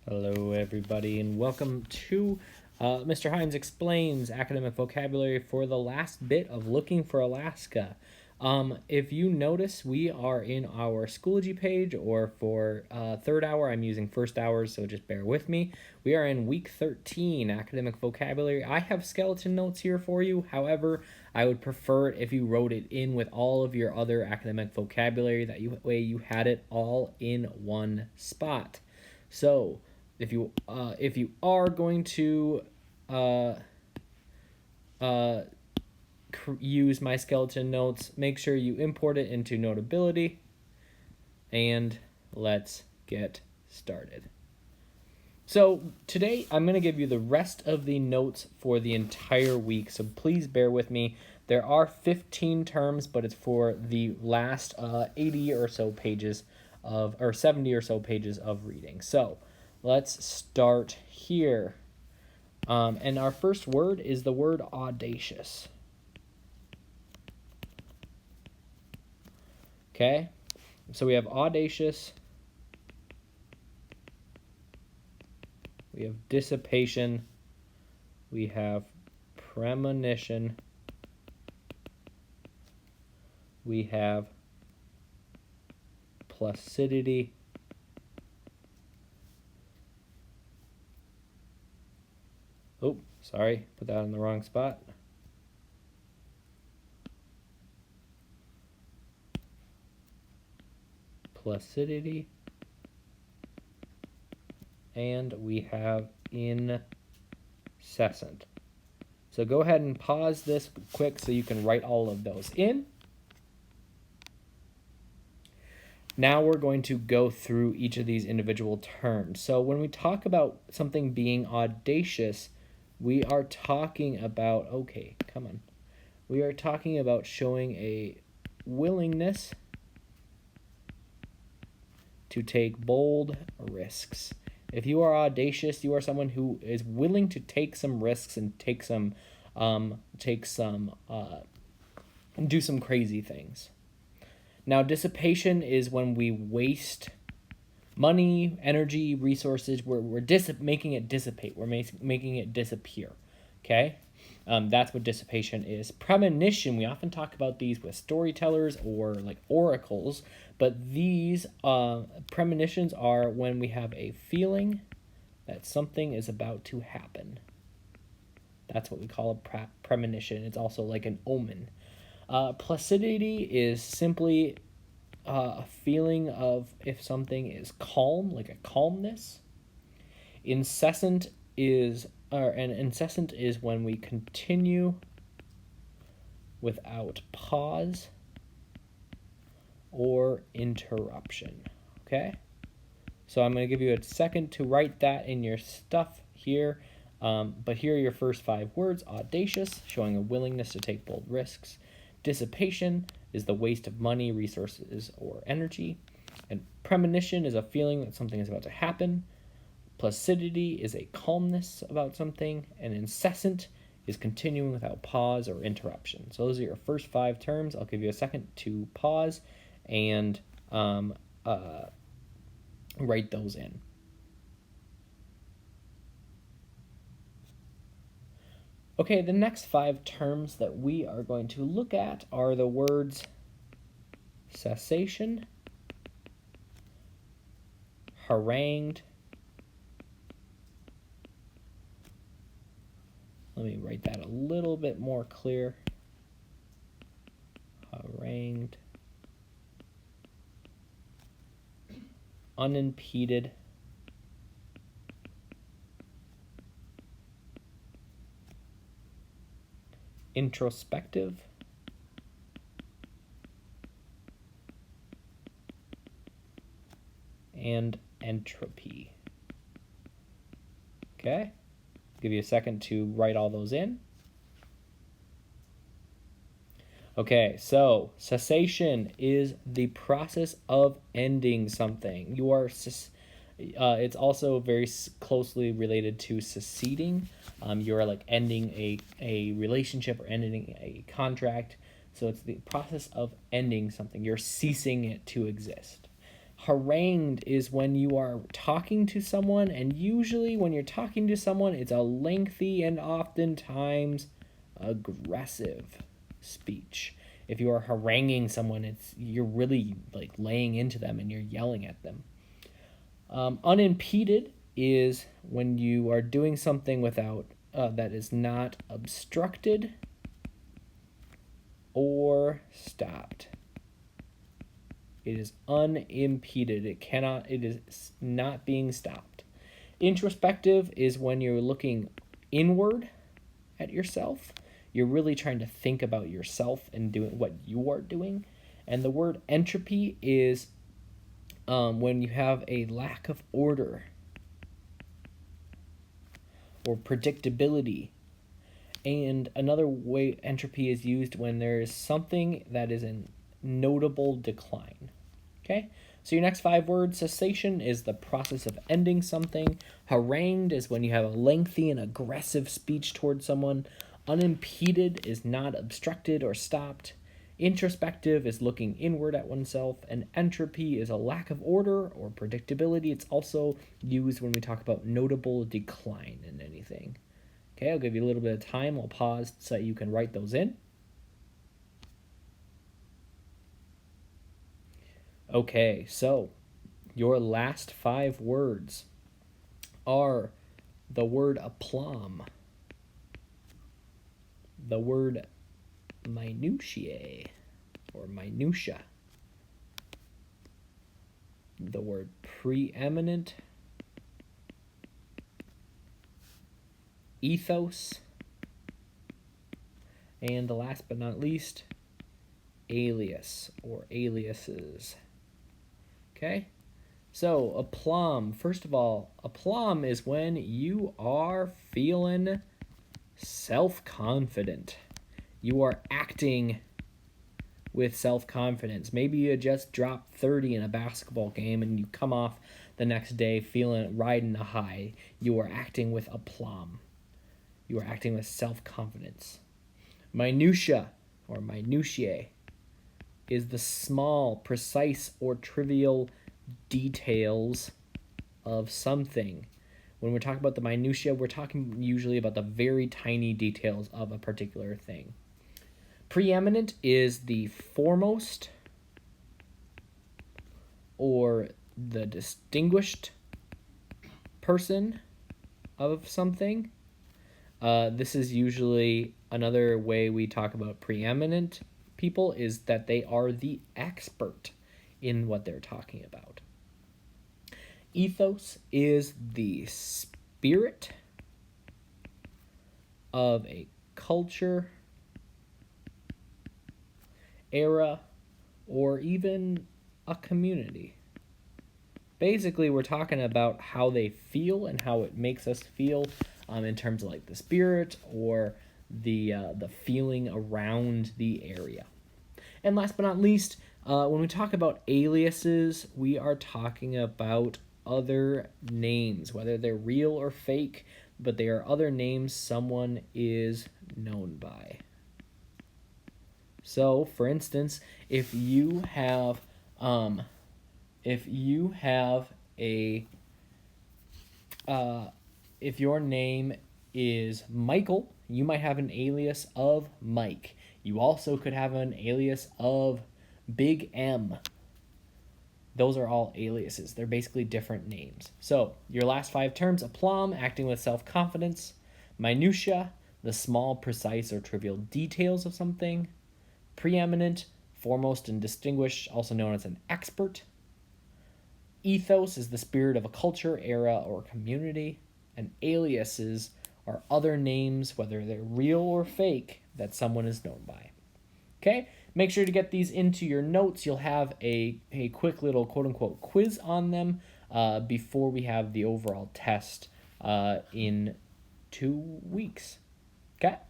Hello, everybody, and welcome to Mr. Hines Explains Academic Vocabulary for the last bit of Looking for Alaska. If you notice, we are in our Schoology page, or for third hour, I'm using first hours, so just bear with me. We are in week 13, Academic Vocabulary. I have skeleton notes here for you. However, I would prefer it if you wrote it in with all of your other academic vocabulary. That way you had it all in one spot. So, if you are going to uh, uh, use my skeleton notes, make sure you import it into Notability, and let's get started. So today I'm going to give you the rest of the notes for the entire week, so please bear with me. There are 15 terms, but it's for the last 80 or so pages or 70 or so pages of reading. So let's start here. And our first word is the word audacious. Okay? So we have audacious. We have dissipation. We have premonition. We have placidity. Oh, sorry, put that in the wrong spot. Placidity. And we have incessant. So go ahead and pause this quick so you can write all of those in. Now we're going to go through each of these individual terms. So when we talk about something being audacious, we are talking about, we are talking about showing a willingness to take bold risks. If you are audacious, you are someone who is willing to take some risks and do some crazy things. Now, dissipation is when we waste money, energy, resources. We're making it dissipate. We're making it disappear. Okay? That's what dissipation is. Premonition, we often talk about these with storytellers or like oracles, but these premonitions are when we have a feeling that something is about to happen. That's what we call a premonition. It's also like an omen. Placidity is simply a feeling of if something is calm, like a calmness. Incessant is when we continue without pause or interruption. Okay? So I'm going to give you a second to write that in your stuff here. But here are your first 5 words. Audacious, showing a willingness to take bold risks. Dissipation is the waste of money, resources, or energy. And premonition is a feeling that something is about to happen. Placidity is a calmness about something. And incessant is continuing without pause or interruption. So those are your first 5 terms. I'll give you a second to pause and write those in. Okay, the next 5 terms that we are going to look at are the words cessation, harangued. Let me write that a little bit more clear. Harangued. Unimpeded. Introspective. And entropy. Okay? Give you a second to write all those in. Okay, so cessation is the process of ending something. It's also very closely related to seceding. You're like ending a relationship or ending a contract. So it's the process of ending something. You're ceasing it to exist. Harangued is when you are talking to someone, and usually when you're talking to someone, it's a lengthy and oftentimes aggressive speech. If you are haranguing someone, you're really like laying into them and you're yelling at them. Unimpeded is when you are doing something without that is not obstructed or stopped. It is unimpeded. It is not being stopped. Introspective is when you're looking inward at yourself. You're really trying to think about yourself and doing what you are doing. And the word entropy is when you have a lack of order or predictability. And another way entropy is used when there is something that is in notable decline. Okay? So your next 5 words: cessation is the process of ending something. Harangued is when you have a lengthy and aggressive speech towards someone. Unimpeded is not obstructed or stopped. Introspective is looking inward at oneself. And entropy is a lack of order or predictability. It's also used when we talk about notable decline in anything. Okay, I'll give you a little bit of time. I'll pause so that you can write those in. Okay, so your last 5 words are the word aplomb, the word minutiae or minutia, the word preeminent, ethos, and last but not least, alias or aliases. Okay? So, aplomb. First of all, aplomb is when you are feeling self-confident. You are acting with self-confidence. Maybe you just dropped 30 in a basketball game and you come off the next day riding a high. You are acting with aplomb. You are acting with self-confidence. Minutia or minutiae is the small, precise, or trivial details of something. When we're talking about the minutia, we're talking usually about the very tiny details of a particular thing. Preeminent is the foremost or the distinguished person of something. This is usually another way we talk about preeminent people, is that they are the expert in what they're talking about. Ethos is the spirit of a culture, era, or even a community. Basically, we're talking about how they feel and how it makes us feel in terms of like the spirit or the feeling around the area. And last but not least, when we talk about aliases, we are talking about other names, whether they're real or fake, but they are other names someone is known by. So, for instance, if you have if your name is Michael, you might have an alias of Mike. You also could have an alias of Big M. Those are all aliases. They're basically different names. So, your last 5 terms: aplomb, acting with self-confidence; minutia, the small, precise, or trivial details of something; preeminent, foremost and distinguished, also known as an expert; ethos is the spirit of a culture, era, or community; and aliases are other names, whether they're real or fake, that someone is known by. Okay? Make sure to get these into your notes. You'll have a quick little quote-unquote quiz on them before we have the overall test in 2 weeks. Okay?